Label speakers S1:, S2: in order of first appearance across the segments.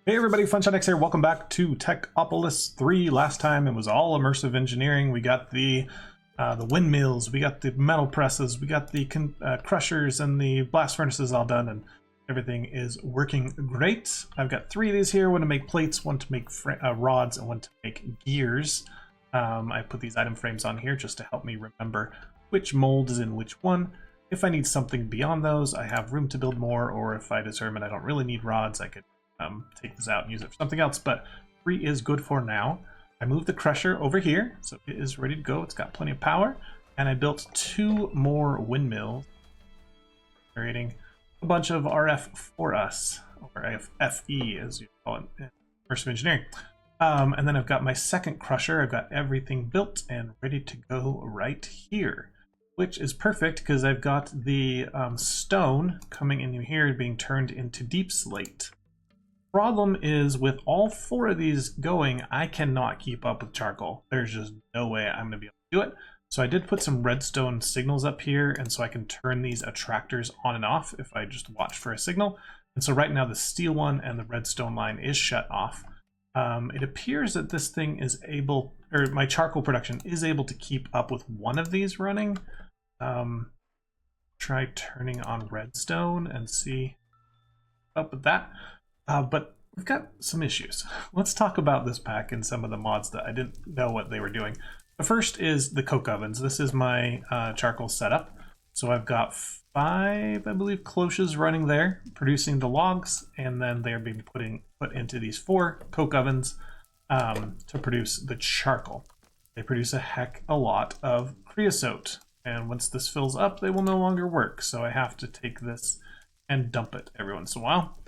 S1: Hey everybody, FunshineX here. Welcome back to Techopolis 3. Last time it was all immersive engineering. We got the windmills, we got the metal presses, we got the crushers and the blast furnaces all done, and everything is working great. I've got 3 of these here, one to make plates, one to make rods, and one to make gears. I put these item frames on here just to help me remember which mold is in which one. If I need something beyond those, I have room to build more, or if I determine I don't really need rods, I could take this out and use it for something else, but 3 is good for now. I moved the crusher over here, so it is ready to go. It's got plenty of power, and I built 2 more windmills, generating a bunch of RF for us, or FE as you call it in immersive engineering. And then I've got my second crusher. I've got everything built and ready to go right here, which is perfect because I've got the stone coming in here being turned into deep slate. Problem is, with all 4 of these going, I cannot keep up with charcoal. There's just no way I'm going to be able to do it. So I did put some redstone signals up here, and so I can turn these attractors on and off if I just watch for a signal. And so right now the steel one and the redstone line is shut off. It appears that this thing is able, or my charcoal production is able to keep up with one of these running. Try turning on redstone and see up with that. But we've got some issues. Let's talk about this pack and some of the mods that I didn't know what they were doing. The first is the coke ovens. This is my charcoal setup. So I've got 5, I believe, cloches running there, producing the logs, and then they're being put into these 4 coke ovens to produce the charcoal. They produce a heck a lot of creosote, and once this fills up, they will no longer work. So I have to take this and dump it every once in a while,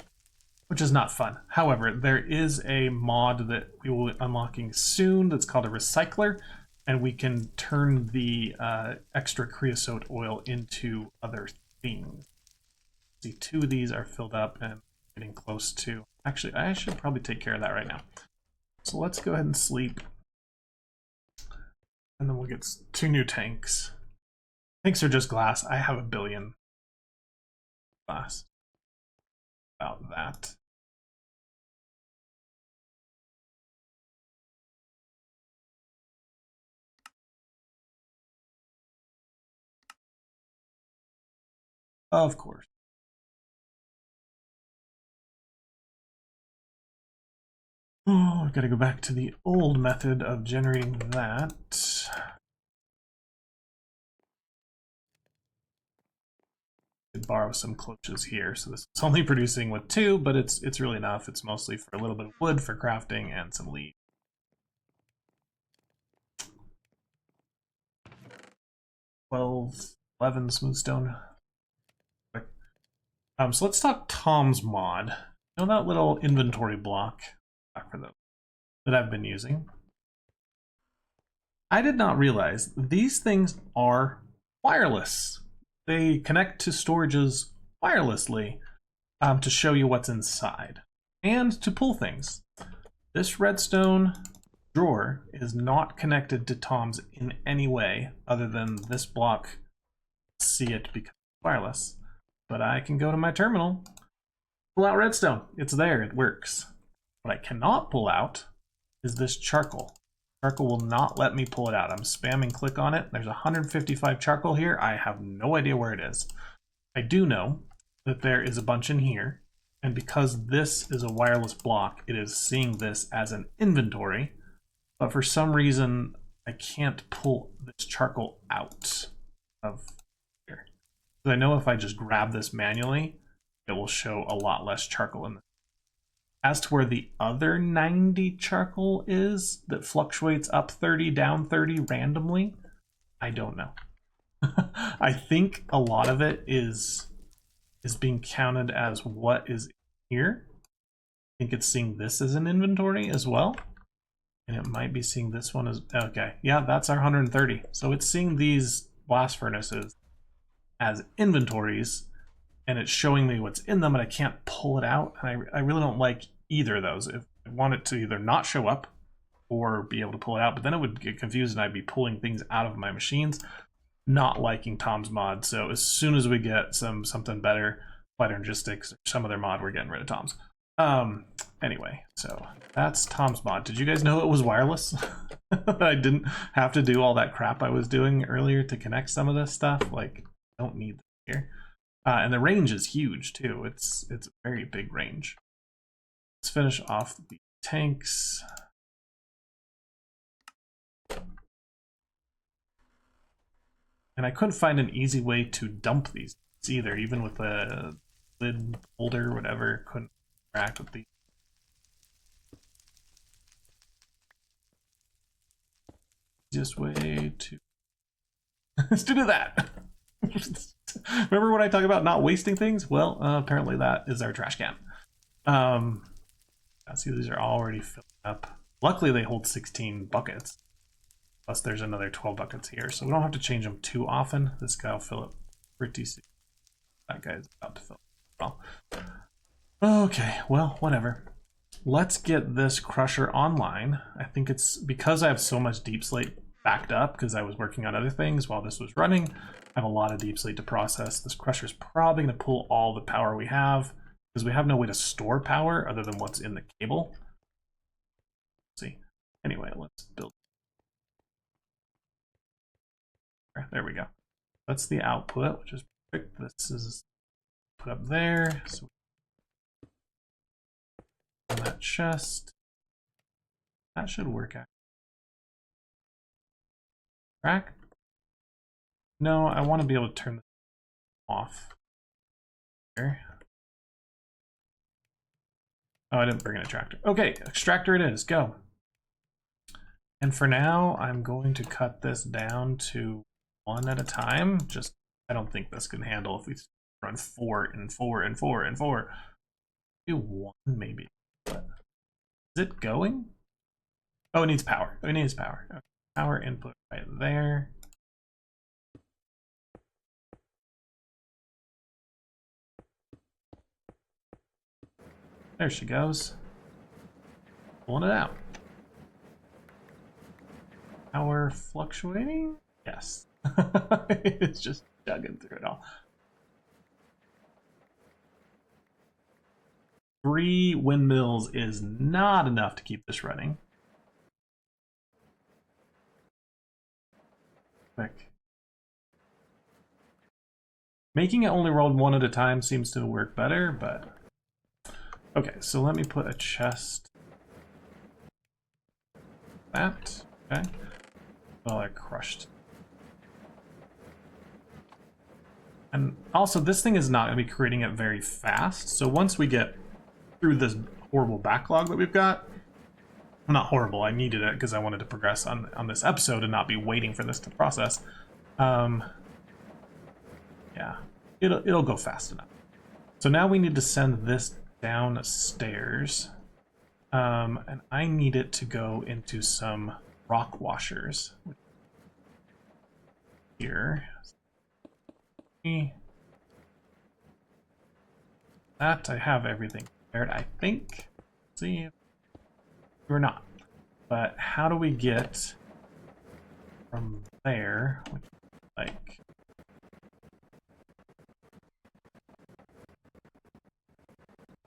S1: which is not fun. However, there is a mod that we will be unlocking soon that's called a recycler, and we can turn the extra creosote oil into other things. See, 2 of these are filled up and getting close to... Actually, I should probably take care of that right now. So let's go ahead and sleep. And then we'll get 2 new tanks. Tanks are just glass. I have 1 billion glass. About that. Of course. Oh, I've got to go back to the old method of generating that. Borrow some cloches here. So this is only producing with 2, but it's really enough. It's mostly for a little bit of wood for crafting and some leaves. 12, 11 smooth stone. So let's talk Tom's mod. You know that little inventory block for those that I've been using? I did not realize these things are wireless. They connect to storages wirelessly to show you what's inside and to pull things. This redstone drawer is not connected to Tom's in any way other than this block. See it because it's wireless. But I can go to my terminal, pull out redstone. It's there, it works. What I cannot pull out is this charcoal. Charcoal will not let me pull it out. I'm spamming click on it. There's 155 charcoal here. I have no idea where it is. I do know that there is a bunch in here, and because this is a wireless block, it is seeing this as an inventory, but for some reason I can't pull this charcoal out of here. So I know if I just grab this manually, it will show a lot less charcoal in this. As to where the other 90 charcoal is that fluctuates up 30, down 30 randomly, I don't know. I think a lot of it is being counted as what is here. I think it's seeing this as an inventory as well. And it might be seeing this one as, okay, yeah, that's our 130. So it's seeing these blast furnaces as inventories, and it's showing me what's in them, and I can't pull it out. And I really don't like either of those. If I want it to either not show up or be able to pull it out, but then it would get confused and I'd be pulling things out of my machines. Not liking Tom's mod. So as soon as we get something better, Flight Logistics or some other mod, we're getting rid of Tom's. Anyway, so that's Tom's mod. Did you guys know it was wireless? I didn't have to do all that crap I was doing earlier to connect some of this stuff. Like, don't need that here. And the range is huge too. It's a very big range. Let's finish off the tanks. And I couldn't find an easy way to dump these either, even with a lid holder or whatever. Couldn't interact with these. Easiest way to is to do that. Remember when I talk about not wasting things? Well, apparently that is our trash can. See, these are already filled up. Luckily, they hold 16 buckets. Plus, there's another 12 buckets here, so we don't have to change them too often. This guy will fill up pretty soon. That guy's about to fill up as well. Okay, well, whatever. Let's get this crusher online. I think it's because I have so much deep slate backed up because I was working on other things while this was running. I have a lot of deep slate to process. This crusher is probably going to pull all the power we have because we have no way to store power other than what's in the cable. Let's see. Anyway, let's build. There we go. That's the output, which is perfect. This is put up there. So on that chest. That should work out. Track? No, I want to be able to turn this off. Here. Oh, I didn't bring an extractor. Okay, extractor it is. Go. And for now, I'm going to cut this down to 1 at a time. Just, I don't think this can handle if we run 4 and 4 and 4 and 4. Do 1 maybe. But is it going? Oh, it needs power. It needs power. Okay. Power input right there. There she goes. Pulling it out. Power fluctuating? Yes. It's just chugging through it all. 3 windmills is not enough to keep this running. Quick. Making it only rolled 1 at a time seems to work better, but... Okay, so let me put a chest. That, okay. Well, they're crushed. And also, this thing is not going to be creating it very fast. So once we get through this horrible backlog that we've got, well, not horrible, I needed it because I wanted to progress on this episode and not be waiting for this to process. Yeah, it'll go fast enough. So now we need to send this downstairs, and I need it to go into some rock washers here. That I have everything prepared, I think. Let's see, we're not. But how do we get from there? Like.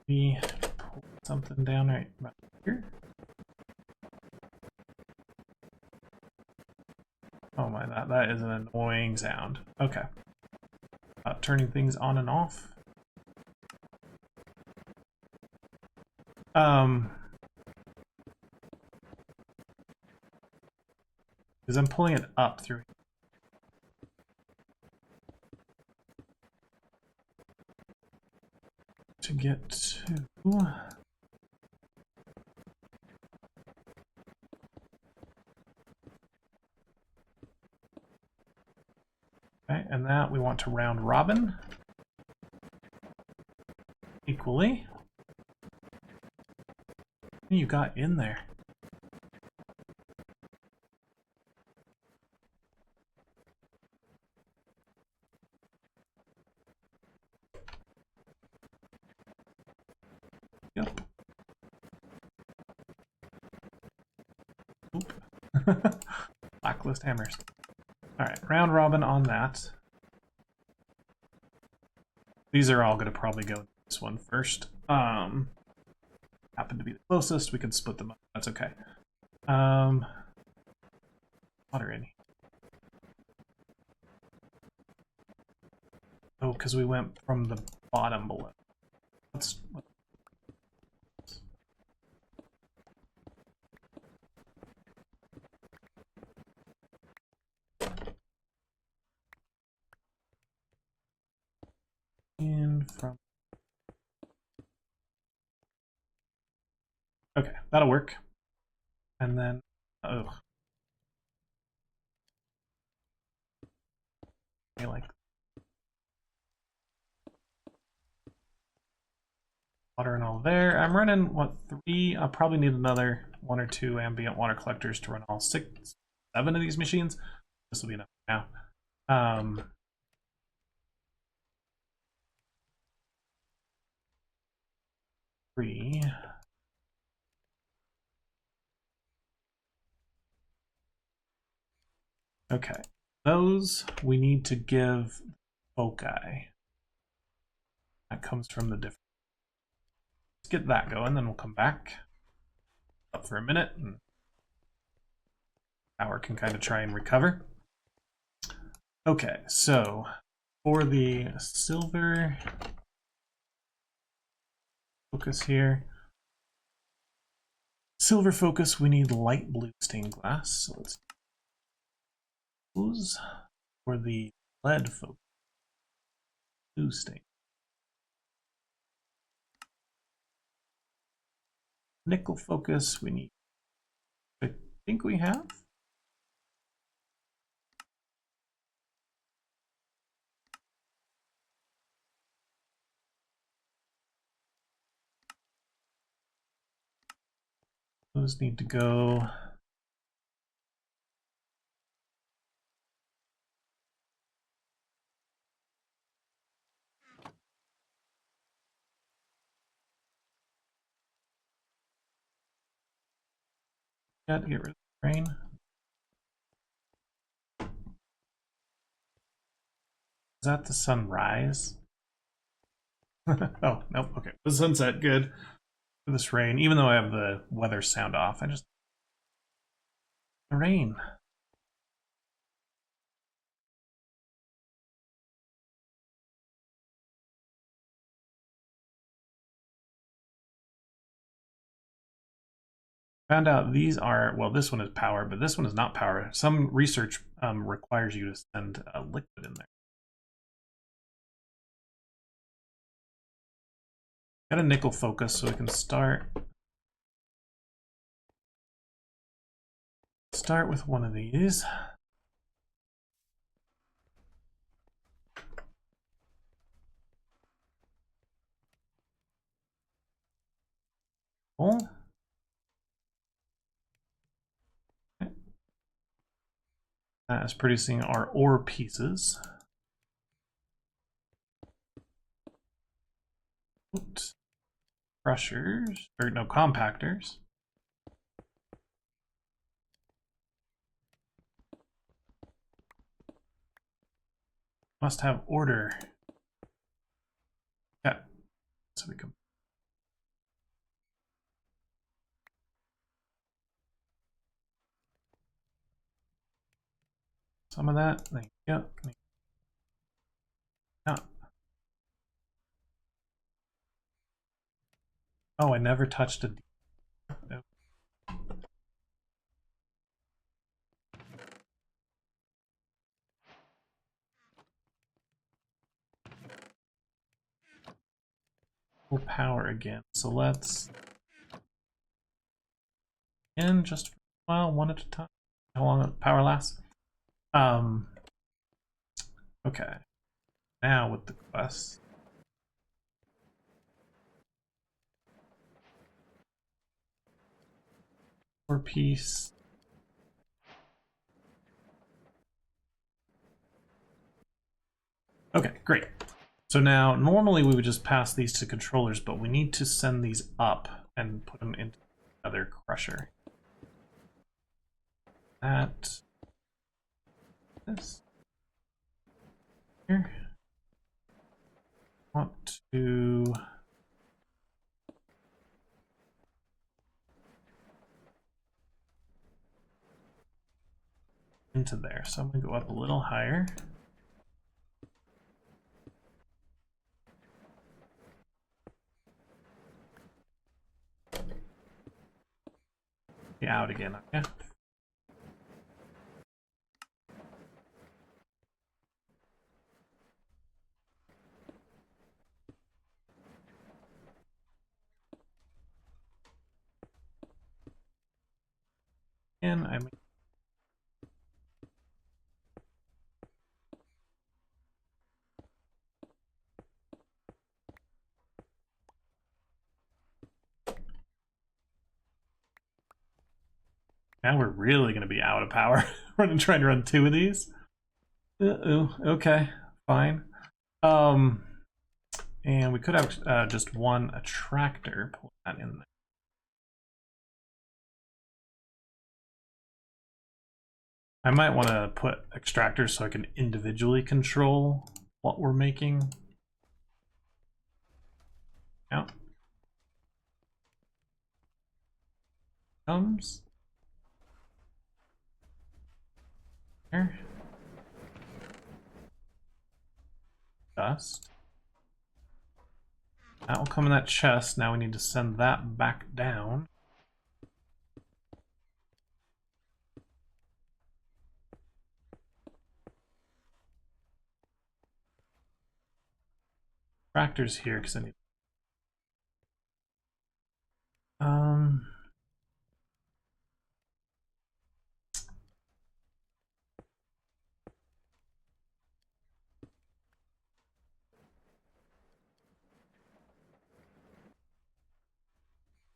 S1: We pull something down right about here. Oh my, that is an annoying sound. Okay. Turning things on and off. Because I'm pulling it up through. To get to... Okay, and that we want to round robin equally. What you got in there? Yep. Oop. Blacklist hammers. Alright, round robin on that. These are all going to probably go this one first. happen to be the closest. We can split them up. That's okay. Water in here. Oh, because we went from the bottom below. Let's in from. Okay, that'll work. And then, oh, I like water and all there. I'm running what 3? I'll probably need another 1 or 2 ambient water collectors to run all 6, 7 of these machines. This will be enough now. 3. Okay, those we need to give foci. That comes from the different. Let's get that going, then we'll come back up for a minute and power can kind of try and recover. Okay, so for the silver focus here, silver focus, we need light blue stained glass. So let's use for the lead focus, blue stained. Nickel focus, we need. I think we have. Those need to go. Got to get rid of the rain. Is that the sunrise? Oh, nope. Okay. The sunset, good. For this rain, even though I have the weather sound off, I just. The rain. Found out these are, well, this one is power, but this one is not power. Some research requires you to send a liquid in there. Got a nickel focus, so we can start with one of these. Cool. That is producing our ore pieces. Oops. Crushers, or no, compactors. Must have order. Yeah, so we can. Some of that. There you go. Yeah. Oh, I never touched a. Nope. Full power again. So let's. And just well, one at a time. How long power lasts? Okay. Now with the quest. Ore piece. Okay, great. So now normally we would just pass these to controllers, but we need to send these up and put them into another crusher. That. This. Here. Want to into there. So I'm gonna go up a little higher. Be out again, okay? And I now we're really going to be out of power. We're going to try to run 2 of these. Okay, fine. And we could have just one attractor. Pull that in there. I might want to put extractors so I can individually control what we're making. Yeah. Comes. Here. Dust. That will come in that chest. Now we need to send that back down. Tractors here because I need.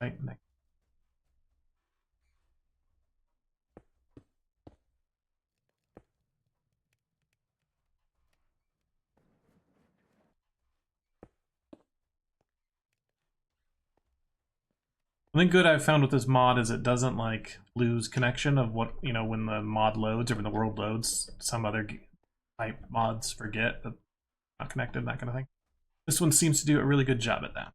S1: Right next. The thing good I've found with this mod is it doesn't like lose connection of what, you know, when the mod loads or when the world loads. Some other type mods forget that not connected, that kind of thing. This one seems to do a really good job at that.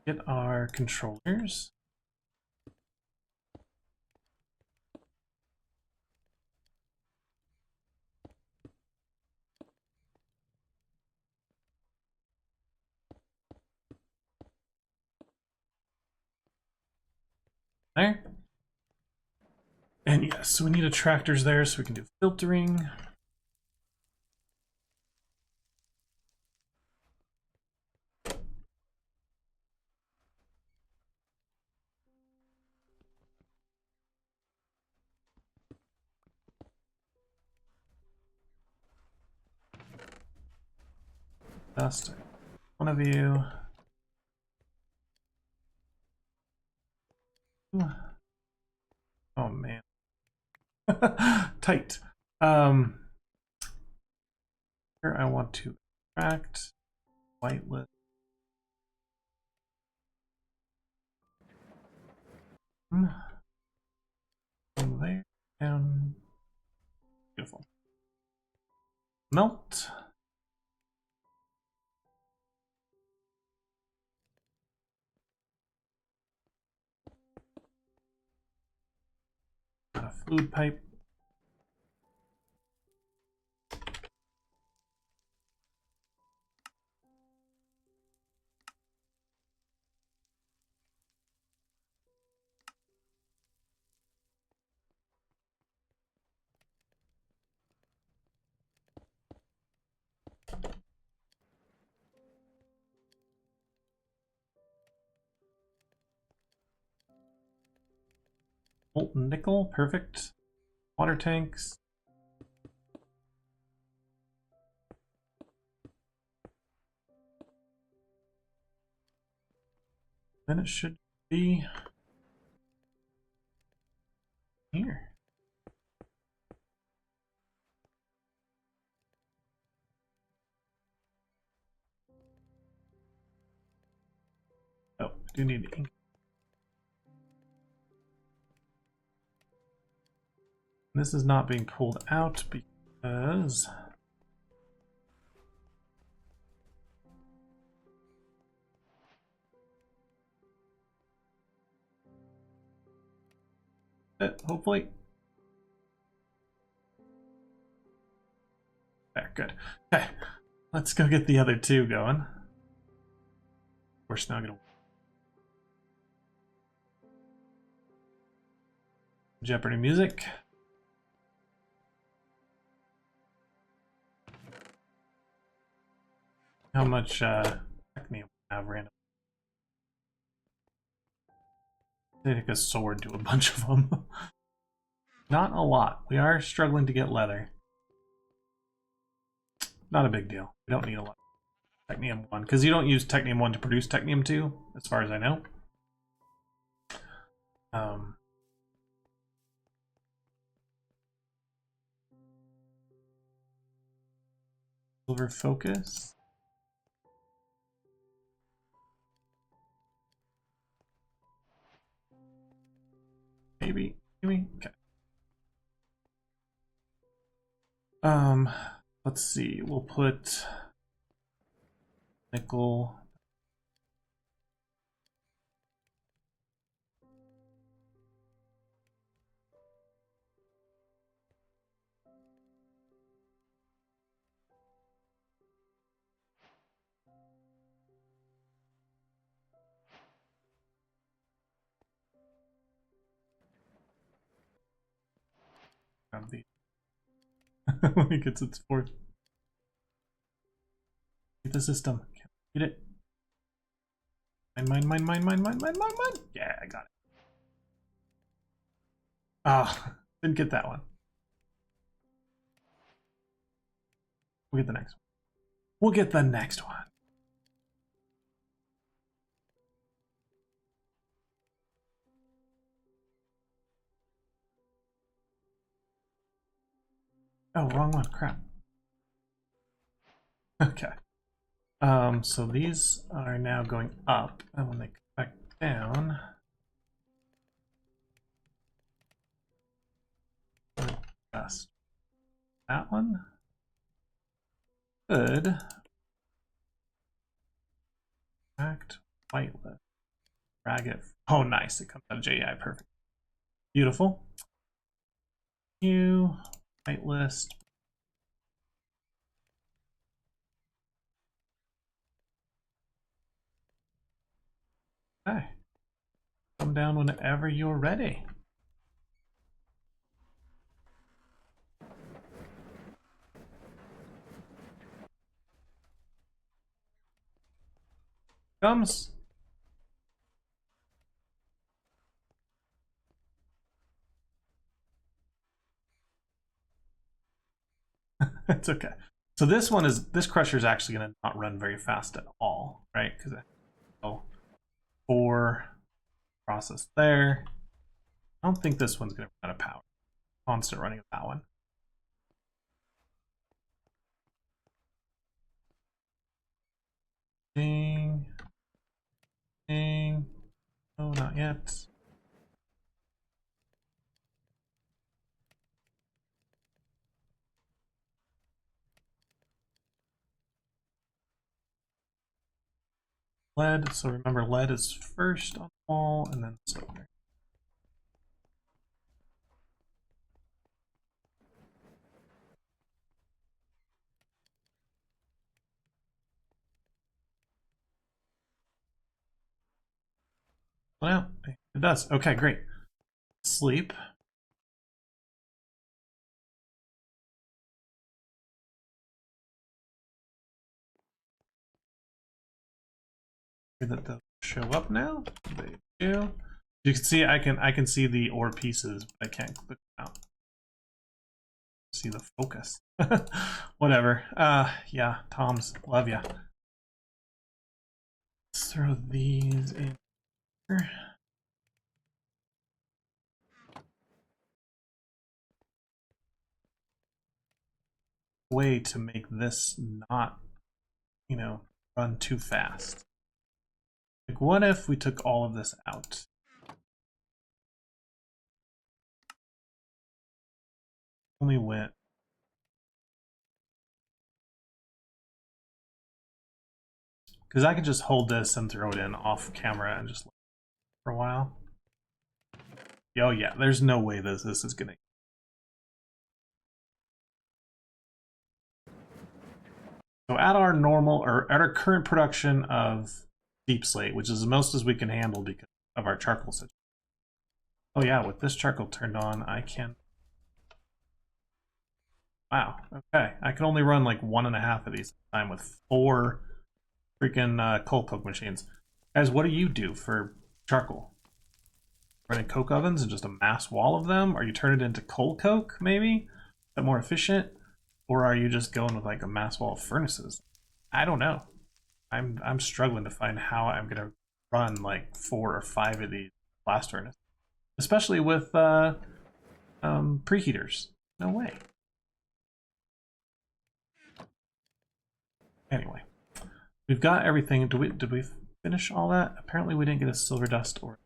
S1: Get our controllers. There. And yes, so we need attractors there so we can do filtering. Dust. One of you. Oh man. Tight. Here I want to extract whitelist. From there down. Beautiful. Melt. Got a fluid pipe. Molten nickel, perfect. Water tanks. Then it should be here. Oh, I do need ink. This is not being pulled out because hopefully good. Okay, let's go get the other two going. Of course, now I'm gonna Jeopardy music. How much Technium have random? Take a sword to a bunch of them. Not a lot. We are struggling to get leather. Not a big deal. We don't need a lot. Technium 1, because you don't use Technium 1 to produce Technium 2, as far as I know. Silver focus. Maybe. Okay. Let's see. We'll put nickel. Grab the when it gets its fourth. Get the system. Can't get it. Mine. Yeah, I got it. Ah, didn't get that one. We'll get the next one. We'll get the next one. Oh, wrong one. Crap. Okay. So these are now going up, and when they come back down, just that one. Good. Act whitelist. Drag it. Oh, nice. It comes out of JEI. Perfect. Beautiful. New whitelist. Okay. Come down whenever you're ready. Comes. It's okay. So this crusher is actually going to not run very fast at all, right? Because oh, 4 process there. I don't think this one's going to run out of power. Constant running of that one. Ding. Ding. Oh, not yet. Lead. So remember, lead is first on the wall, and then silver. Well, it does. Okay, great. Sleep. That they'll show up now. They do. You can see I can see the ore pieces, but I can't click out. See the focus. Whatever. Yeah, Tom's, love ya. Let's throw these in here. Way to make this not, you know, run too fast. Like, what if we took all of this out? Only went. Because I could just hold this and throw it in off camera and just for a while. Oh yeah, there's no way this is gonna. So at our normal, or at our current production of deep slate, which is the most as we can handle because of our charcoal situation. Oh yeah, with this charcoal turned on, I can... Wow, okay. I can only run like 1.5 of these at a time with 4 freaking coal coke machines. Guys, what do you do for charcoal? Running coke ovens and just a mass wall of them? Are you turning it into coal coke, maybe? Is that more efficient? Or are you just going with like a mass wall of furnaces? I don't know. I'm struggling to find how I'm gonna run like 4 or 5 of these blast furnaces, especially with preheaters. No way. Anyway, we've got everything. Did we finish all that? Apparently, we didn't get a silver dust or.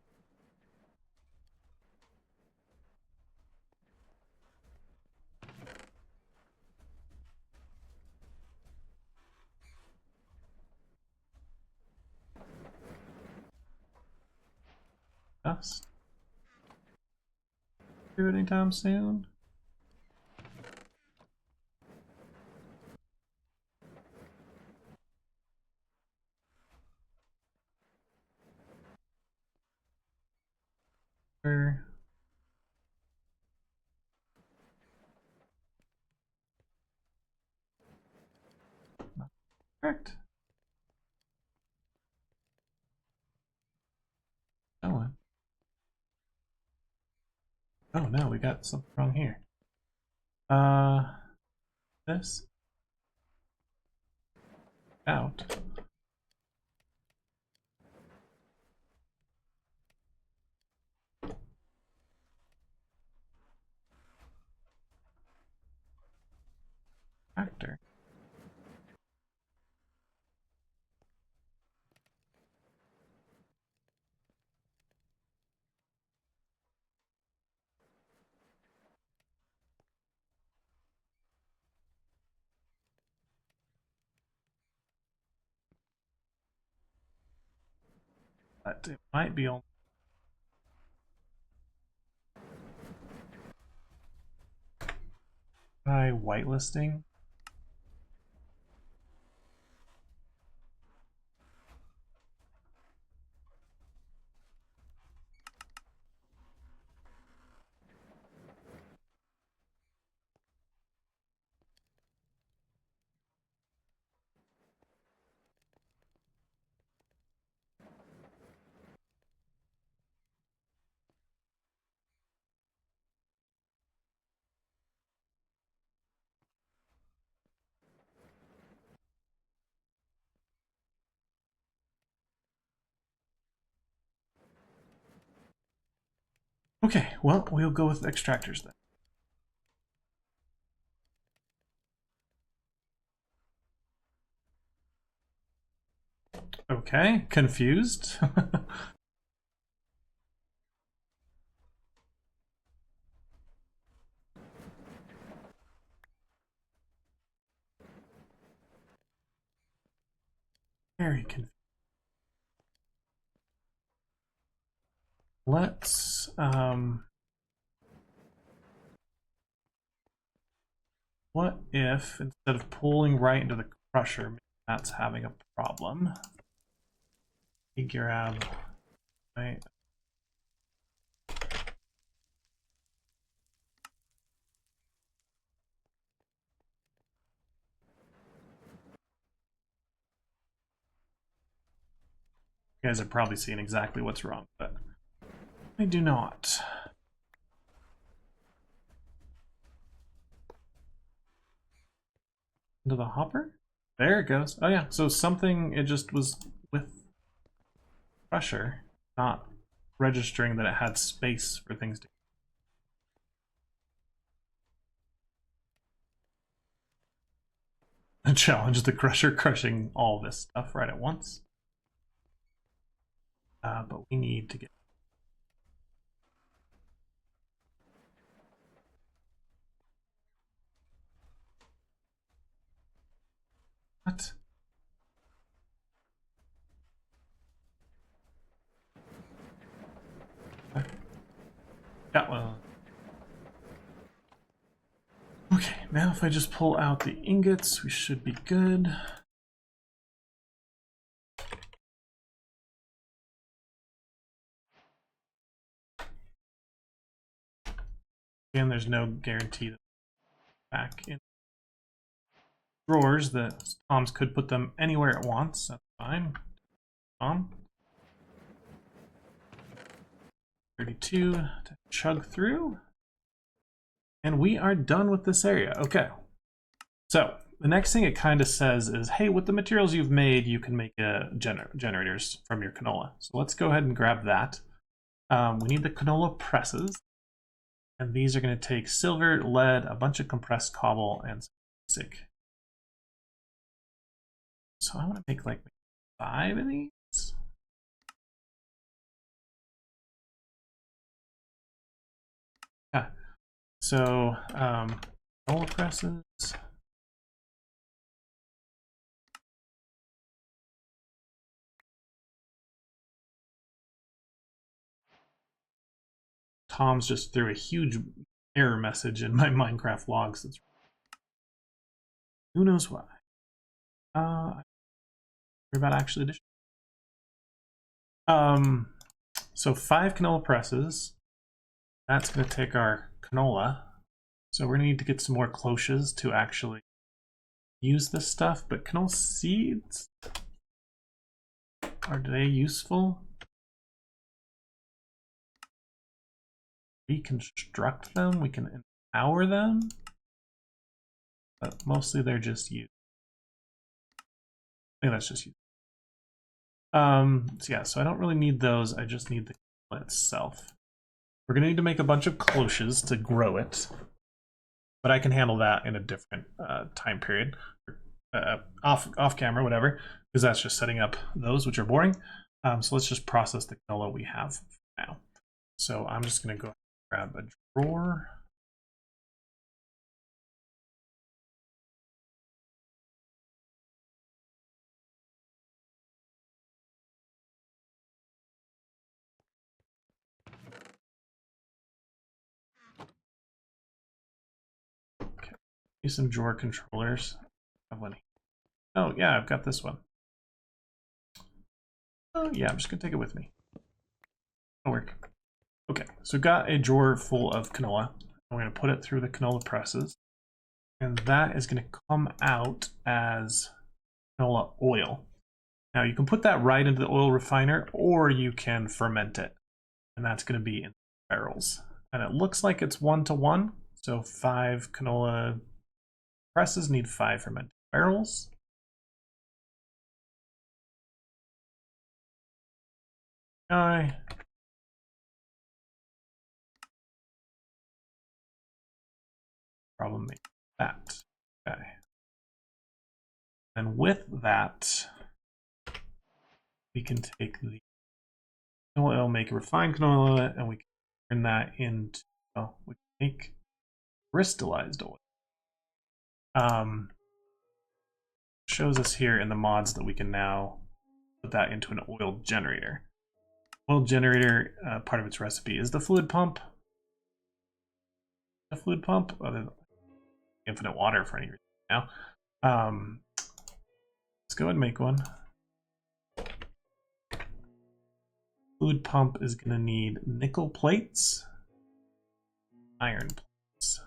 S1: Dust. Do it anytime soon. Correct. Oh, oh no, we got something wrong here. This out. Factor. But it might be on. By whitelisting. Okay, well, we'll go with extractors then. Okay, confused. Very confused. Let's what if instead of pulling right into the crusher, that's having a problem? Grab right. You guys are probably seeing exactly what's wrong, but I do not. Into the hopper? There it goes. Oh yeah, so something, it just was with pressure, not registering that it had space for things to... Challenge the crusher crushing all this stuff right at once. But we need to get... What? Got one. Okay, now if I just pull out the ingots, we should be good. Again, there's no guarantee that back in drawers that Tom's could put them anywhere at once. That's fine. Tom. 32 to chug through. And we are done with this area. Okay. So the next thing it kind of says is, hey, with the materials you've made, you can make generators from your canola. So let's go ahead and grab that. We need the canola presses. And these are going to take silver, lead, a bunch of compressed cobble, and some basic. So I want to make like 5 of these. Yeah. So canola presses. Tom's just threw a huge error message in my Minecraft logs. That's who knows why. Worry about actually addition. So 5 canola presses. That's going to take our canola. So we're going to need to get some more cloches to actually use this stuff. But canola seeds, are they useful? Reconstruct them. We can empower them. But mostly they're just used. I think that's just used. So yeah, so I don't really need those. I just need the canola itself. We're going to need to make a bunch of cloches to grow it. But I can handle that in a different time period. Off camera, whatever. Because that's just setting up those, which are boring. So let's just process the canola we have now. So I'm just going to go grab a drawer. Okay, use some drawer controllers. I have one. Oh yeah, I've got this one. Oh yeah, I'm just gonna take it with me. It'll work. Okay, so got a drawer full of canola. I'm gonna put it through the canola presses, and that is gonna come out as canola oil. Now you can put that right into the oil refiner, or you can ferment it, and that's going to be in barrels. And it looks like it's 1-to-1, so 5 canola presses need 5 fermented barrels. Problem make that. Okay. And with that, we can take the canola oil, make a refined canola, and we can turn that into, well, we can make crystallized oil. Shows us here in the mods that we can now put that into an oil generator. Oil generator, part of its recipe is the fluid pump. The fluid pump, infinite water for any reason now. Let's go ahead and make one. Fluid pump is going to need nickel plates, iron plates.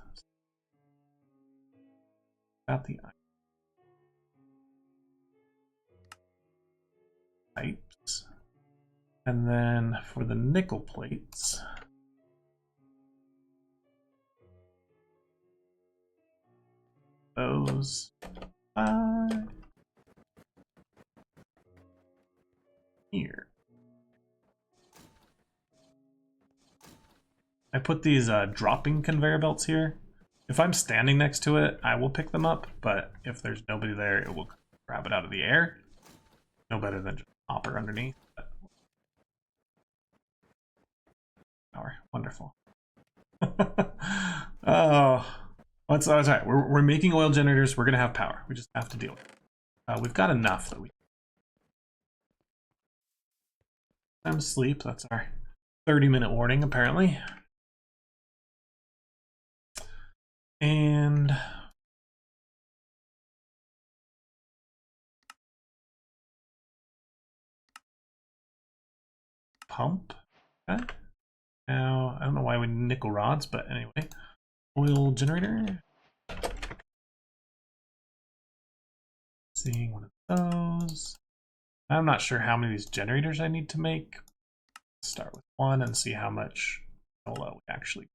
S1: Got the iron pipes. And then for the nickel plates, those here. I put these dropping conveyor belts here. If I'm standing next to it, I will pick them up, but if there's nobody there, it will grab it out of the air. No better than just a hopper underneath. Power, wonderful. Oh, that's all right. We're making oil generators. We're gonna have power. We just have to deal with it. We've got enough that we. Time to sleep. That's our 30-minute warning, apparently. And pump. Okay. Now I don't know why we need nickel rods, but anyway, oil generator. Seeing one of those. I'm not sure how many of these generators I need to make. Let's start with one and see how much canola we actually.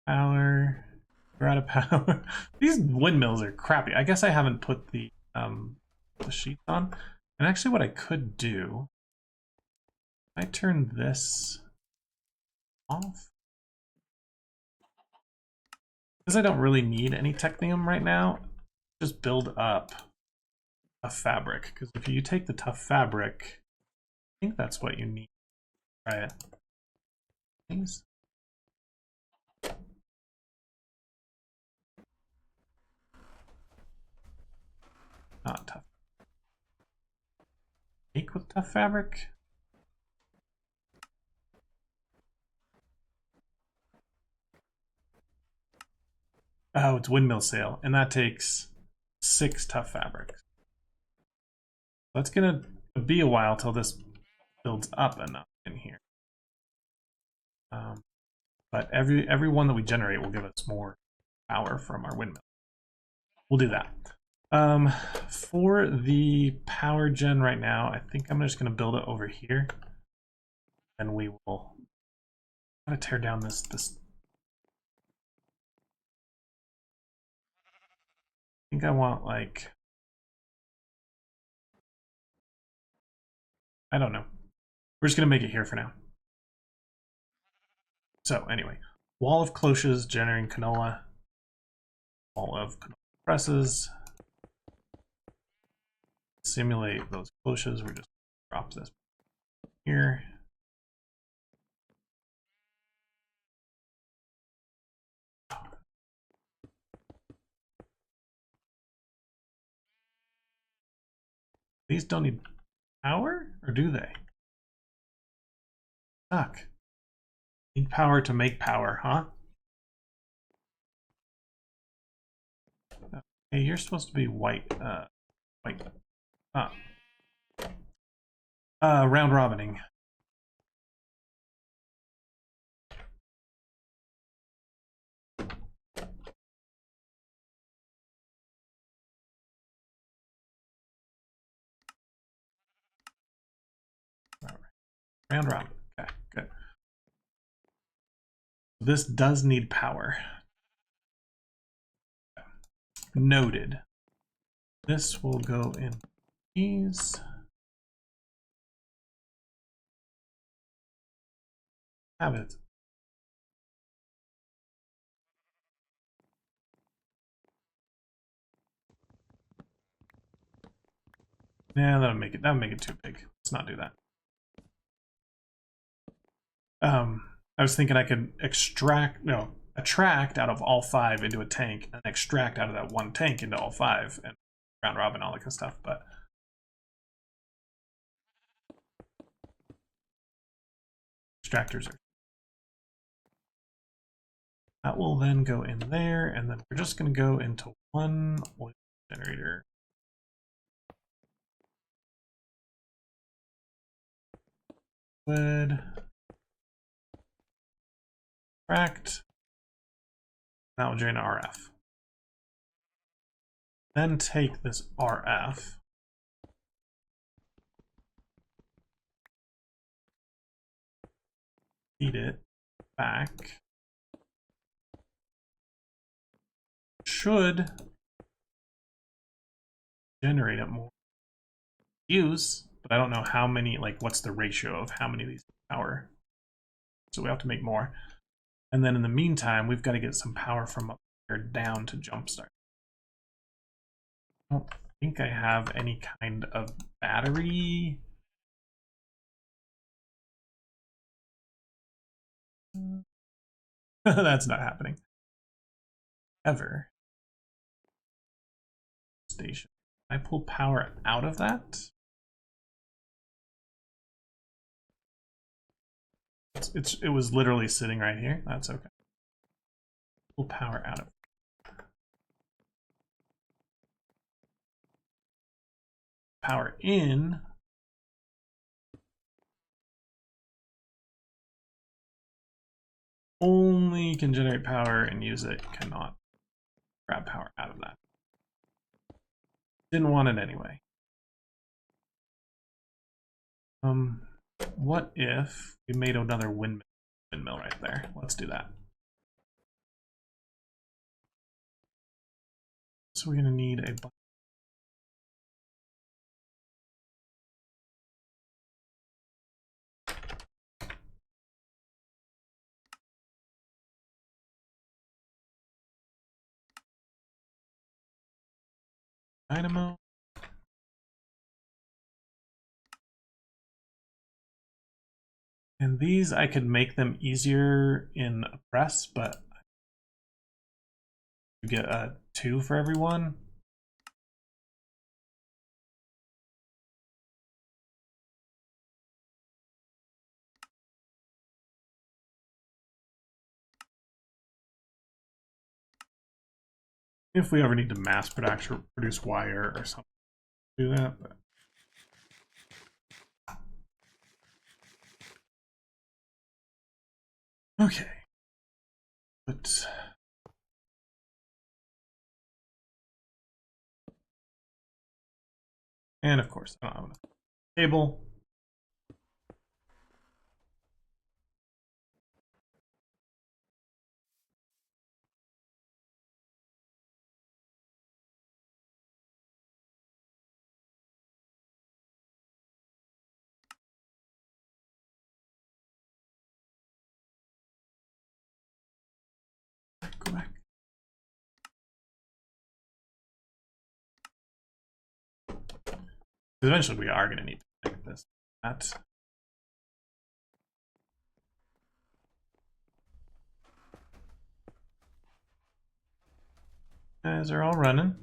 S1: Power. We're out of power. These windmills are crappy. I guess I haven't put the sheets on. And actually what I could do, I turn this off. Because I don't really need any Technium right now, just build up a fabric. Because if you take the tough fabric, I think that's what you need. Try it. Things. Not tough. Make with tough fabric. Oh, it's windmill sail, and that takes 6 tough fabrics. That's gonna be a while till this builds up enough in here. But every one that we generate will give us more power from our windmill. We'll do that. For the power gen right now, I think I'm just gonna build it over here, and we will kind of tear down this. I think I want like, I don't know. We're just gonna make it here for now. So anyway, wall of cloches generating canola. Wall of canola presses. Simulate those cloches. We're just drop this here. These don't need power, or do they? Suck. Need power to make power, huh? Hey, you're supposed to be white. White. Round robining. Round robin. Okay, good. This does need power. Noted. This will go in these. Have it. Yeah, that'll make it too big. Let's not do that. I was thinking I could attract out of all 5 into a tank and extract out of that one tank into all 5 and round robin, all that kind of stuff, but extractors are. That will then go in there, and then we're just going to go into one oil generator. Wood. Extract. That will drain RF. Then take this RF. Feed it back. Should generate it more use, but I don't know how many, like what's the ratio of how many of these power. So we have to make more. And then in the meantime, we've got to get some power from up here down to jumpstart. I don't think I have any kind of battery. That's not happening. Ever. Station. Can I pull power out of that? It was literally sitting right here. That's okay. Pull power out of it. power in, only can generate power and use it, cannot grab power out of that. Didn't want it anyway. What if we made another windmill right there? Let's do that. So we're gonna need a dynamo. And these, I could make them easier in a press, but you get a 2 for everyone. If we ever need to mass produce wire or something, do that. But... okay. But and of course, I don't have enough cable. Go back. Eventually, we are going to need to make this. That. Guys are all running.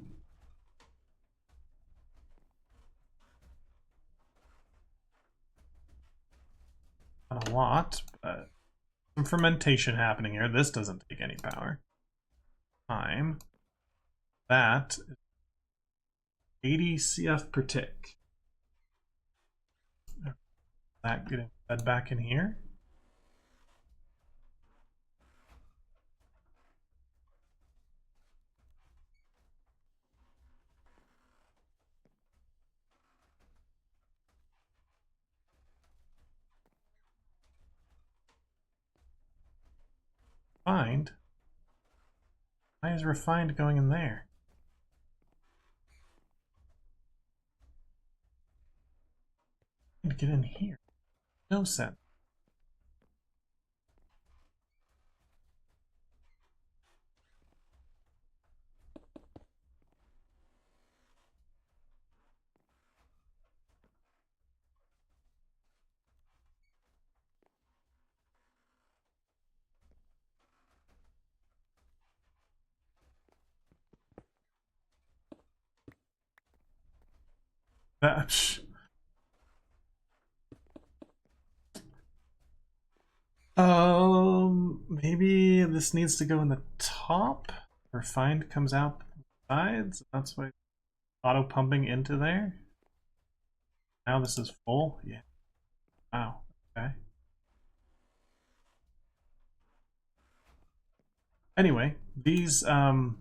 S1: Not a lot, but some fermentation happening here. This doesn't take any power. Time. That is 80 CF per tick. That getting fed back in here. Refined? Why is refined going in there? Get in here. No sense. Maybe this needs to go in the top. Refined comes out the sides. That's why auto pumping into there. Now this is full. Yeah. Wow. Okay. Anyway, these 5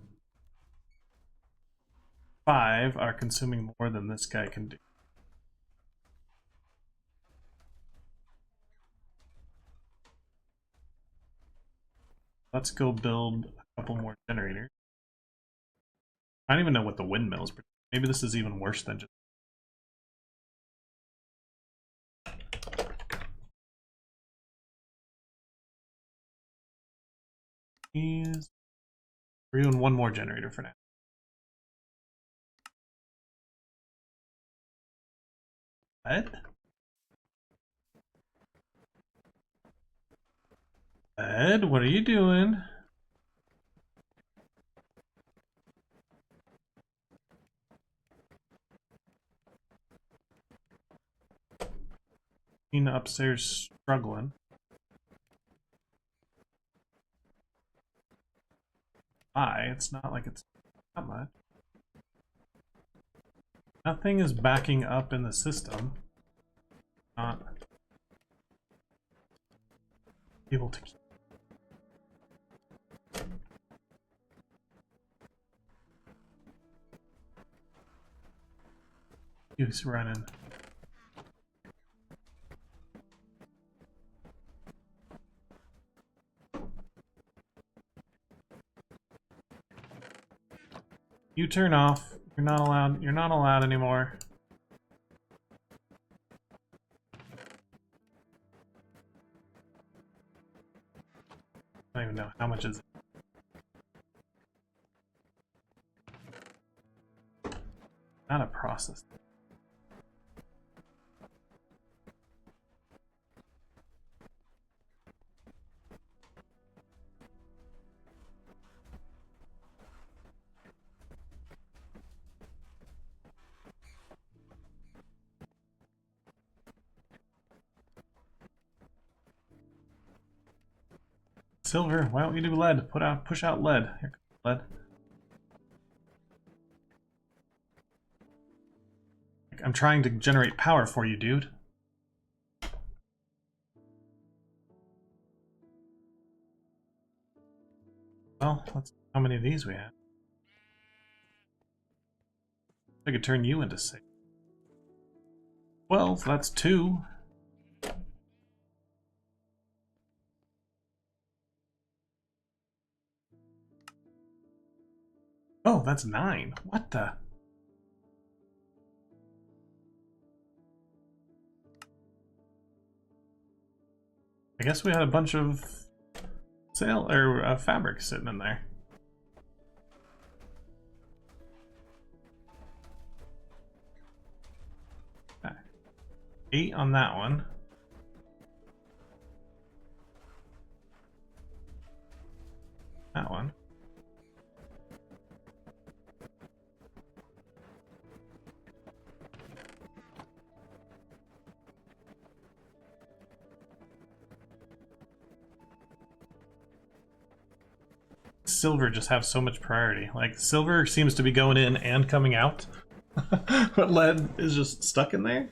S1: are consuming more than this guy can do. Let's go build a couple more generators. I don't even know what the windmills. Maybe this is even worse than just. We're doing one more generator for now. Ed? Ed, what are you doing? Tina upstairs struggling. It's not like it's that much. Nothing is backing up in the system. Not able to keep. He's running. You turn off. You're not allowed. You're not allowed anymore. I don't even know how much is it. Not a process. Silver, why don't you do lead? Push out lead. Here comes lead. I'm trying to generate power for you, dude. Well, let's see how many of these we have. I could turn you into 6. 12, that's 2. Oh, that's 9. What the? I guess we had a bunch of fabric sitting in there. Okay. 8 on that one. That one. Silver just have so much priority. Like, silver seems to be going in and coming out. But lead is just stuck in there.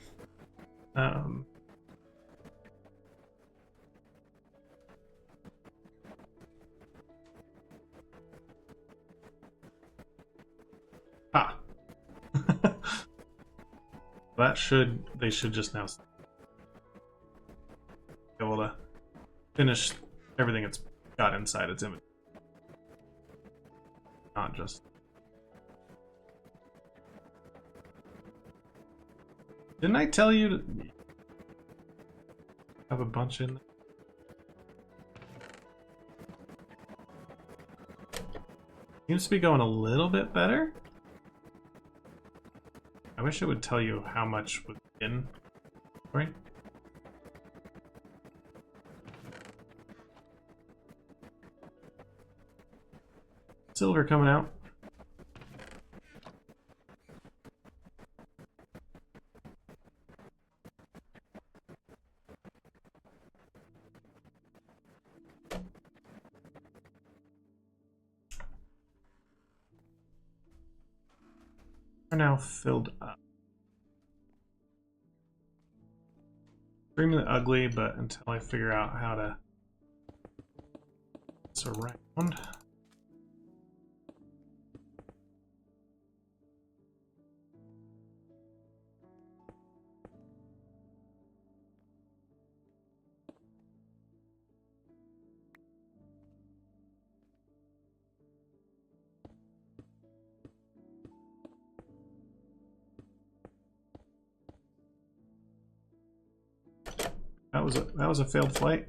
S1: They should just now be able to finish everything it's got inside its inventory. Not just. Didn't I tell you to have a bunch in there? Seems to be going a little bit better. I wish it would tell you how much was in. Right? Silver coming out. Are now filled up. Extremely ugly, but until I figure out how to surround. That was a failed flight.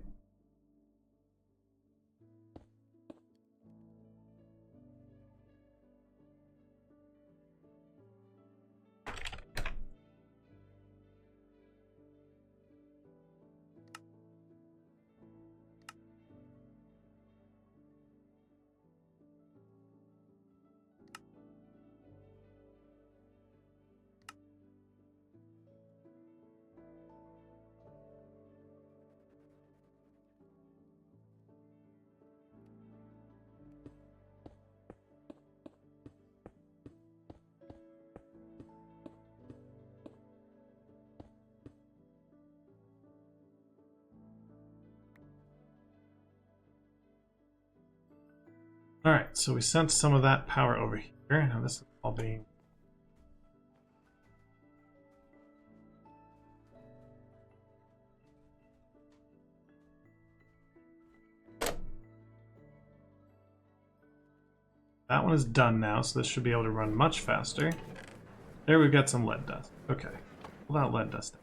S1: Alright, so we sent some of that power over here. Now this is all being... That one is done now, so this should be able to run much faster. There we've got some lead dust. Okay. Pull that lead dust.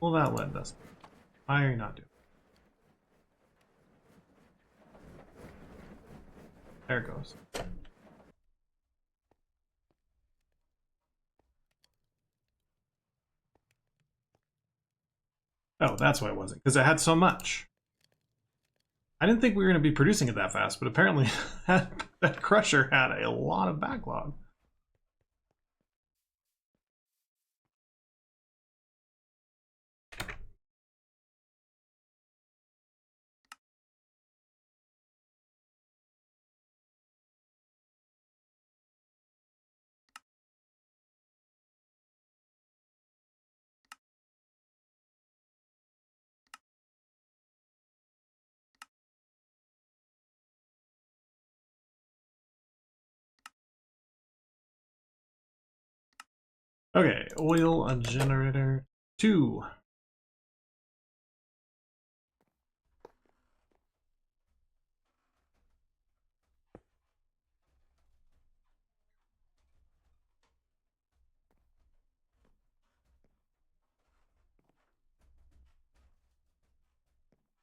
S1: Pull that lead dust. Why are you not doing it? There it goes. Oh, that's why it wasn't, because it had so much. I didn't think we were going to be producing it that fast, but apparently that crusher had a lot of backlog. Okay, oil generator 2.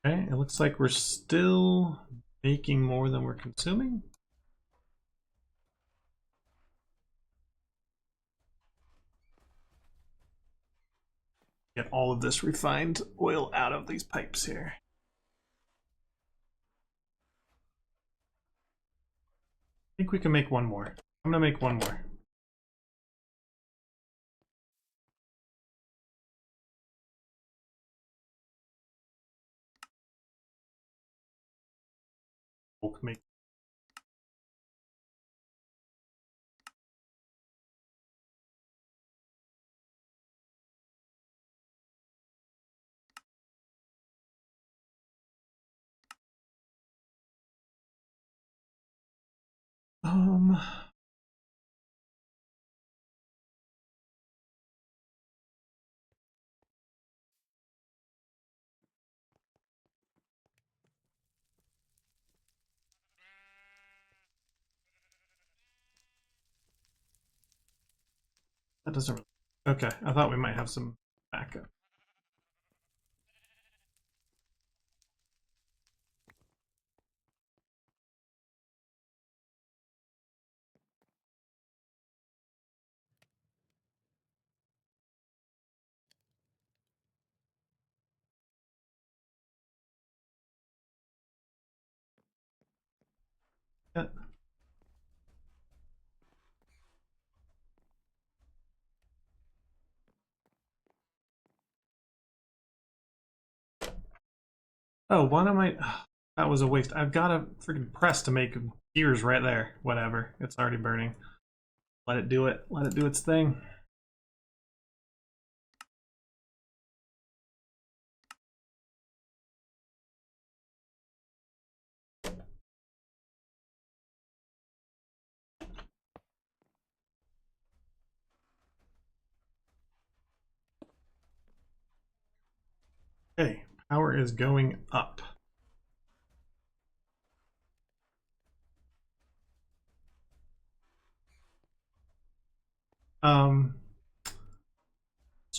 S1: Okay, it looks like we're still making more than we're consuming. Get all of this refined oil out of these pipes here. I think we can make one more. I'm gonna make one more. We'll make. That doesn't really... Okay, I thought we might have some backup. Yeah. Oh, why am I... That was a waste. I've got a freaking press to make gears right there. Whatever. It's already burning. Let it do it. Let it do its thing. Okay, power is going up. Let's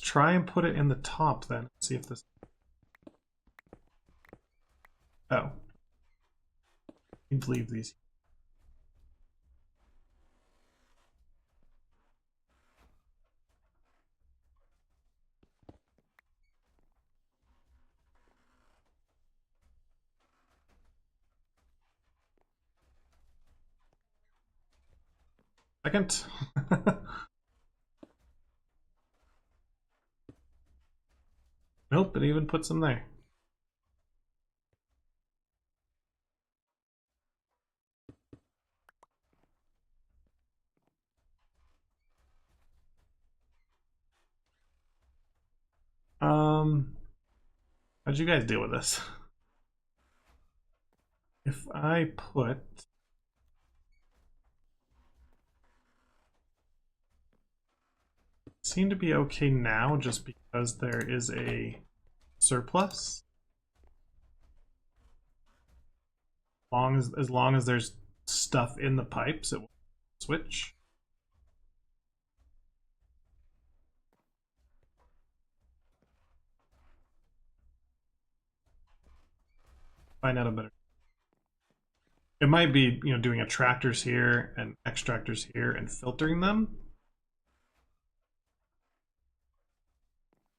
S1: try and put it in the top then. See if this... Oh. Let's leave these. Second. Nope, it even puts them there. How'd you guys deal with this? If I put seem to be okay now just because there is a surplus. As long as there's stuff in the pipes, it will switch. Find out a better. It might be, you know, doing attractors here and extractors here and filtering them.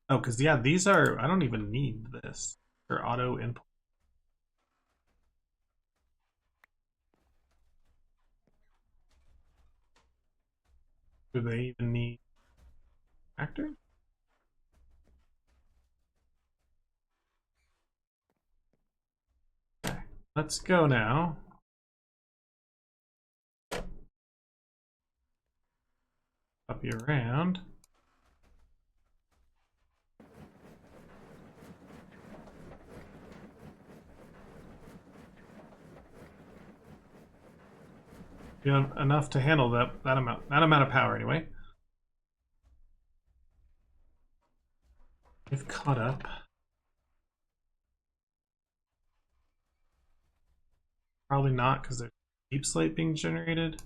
S1: Oh, because yeah, these are, I don't even need this for auto input. Do they even need actor? Okay, let's go now. Copy around. You know, enough to handle that amount of power anyway. They've caught up. Probably not because there's deep slate being generated.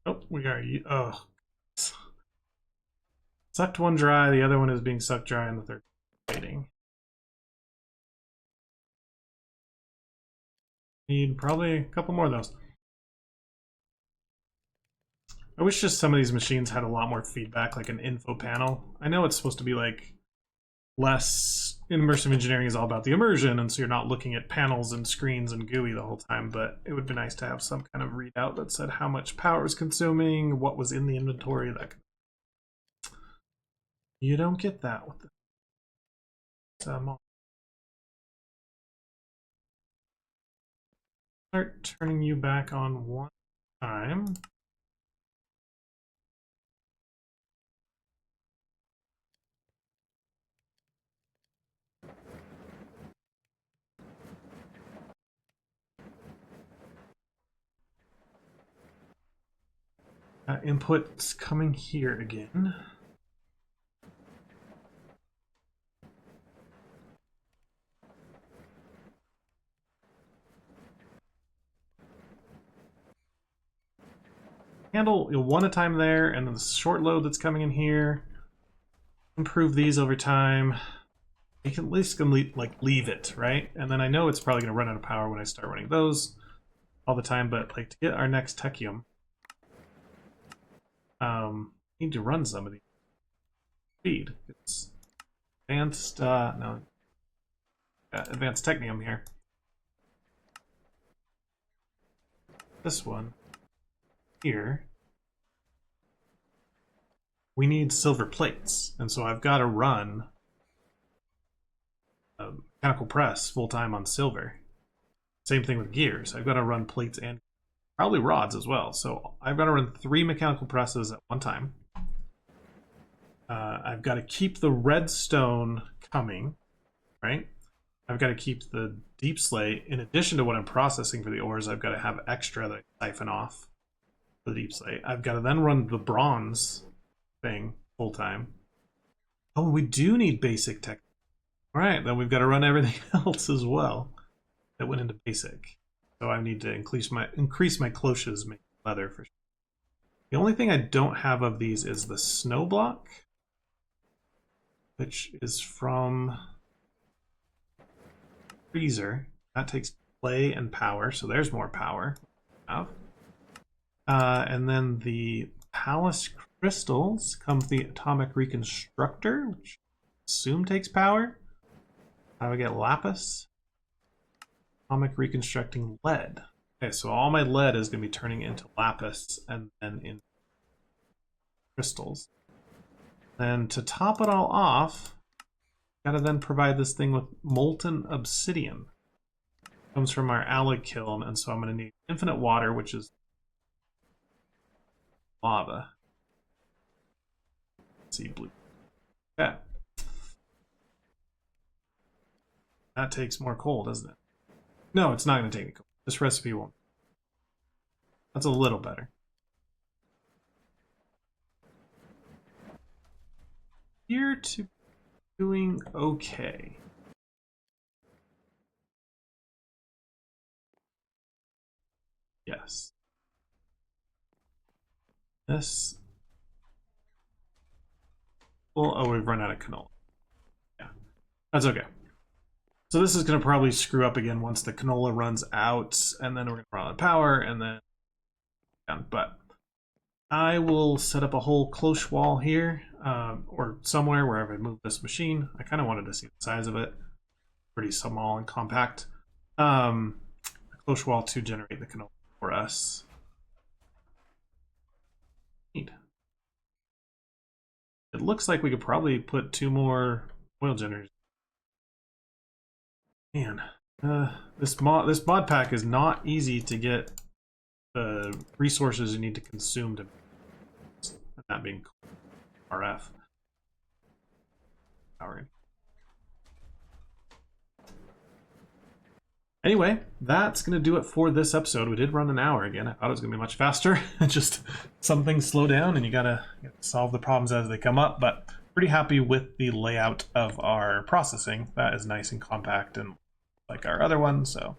S1: Oh, we got sucked one dry. The other one is being sucked dry, and the third waiting. Need probably a couple more of those. I wish just some of these machines had a lot more feedback, like an info panel. I know it's supposed to be like less immersive engineering is all about the immersion, and so you're not looking at panels and screens and GUI the whole time, but it would be nice to have some kind of readout that said how much power is consuming, what was in the inventory, that could... You don't get that with the start turning you back on one time. Input's coming here again. Handle one at a time there, and then the short load that's coming in here. Improve these over time. You can at least leave it, right? And then I know it's probably going to run out of power when I start running those all the time, but like to get our next Technium, need to run some of these. Speed. It's advanced, advanced Technium here. This one here. We need silver plates, and so I've got to run a mechanical press full time on silver. Same thing with gears. I've got to run plates and probably rods as well. So I've got to run 3 mechanical presses at one time. I've got to keep the redstone coming, right? I've got to keep the deep slate. In addition to what I'm processing for the ores, I've got to have extra that I siphon off for the deep slate. I've got to then run the bronze thing full time. Oh, we do need basic tech. All right, then we've got to run everything else as well that went into basic. So I need to increase my cloches making leather for sure. The only thing I don't have of these is the snow block, which is from freezer. That takes clay and power, so there's more power. And then the palace crystals come with the atomic reconstructor, which I assume takes power. How do I get lapis? Atomic reconstructing lead. Okay, so all my lead is going to be turning into lapis and then in crystals. Then to top it all off, Gotta then provide this thing with molten obsidian. Comes from our alloy kiln, and so I'm gonna need infinite water, which is lava. Let's see, blue. Okay. That takes more coal, doesn't it? No, it's not gonna take any coal. This recipe won't. That's a little better. Here to doing okay. Yes. This. Well, oh, we've run out of canola. Yeah, that's okay. So this is going to probably screw up again once the canola runs out, and then we're going to run out of power, and then done. But I will set up a whole cloche wall here, or somewhere wherever I move this machine. I kind of wanted to see the size of it. Pretty small and compact. A cloche wall to generate the canola for us. Neat. It looks like we could probably put 2 more oil generators. Man, this mod pack is not easy to get the resources you need to consume to, that being RF. Power. Anyway, that's going to do it for this episode. We did run an hour again. I thought it was going to be much faster. Just some things slow down and you got to solve the problems as they come up. But pretty happy with the layout of our processing. That is nice and compact and like our other one. So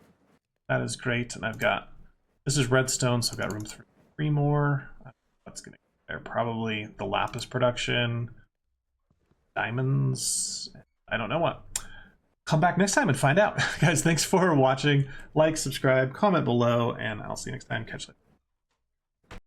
S1: that is great. And I've got, this is redstone, so I've got room for 3 more. What's going to be there? Probably the lapis production, diamonds. I don't know what. Come back next time and find out. Guys, thanks for watching. Like, subscribe, comment below, and I'll see you next time. Catch you later.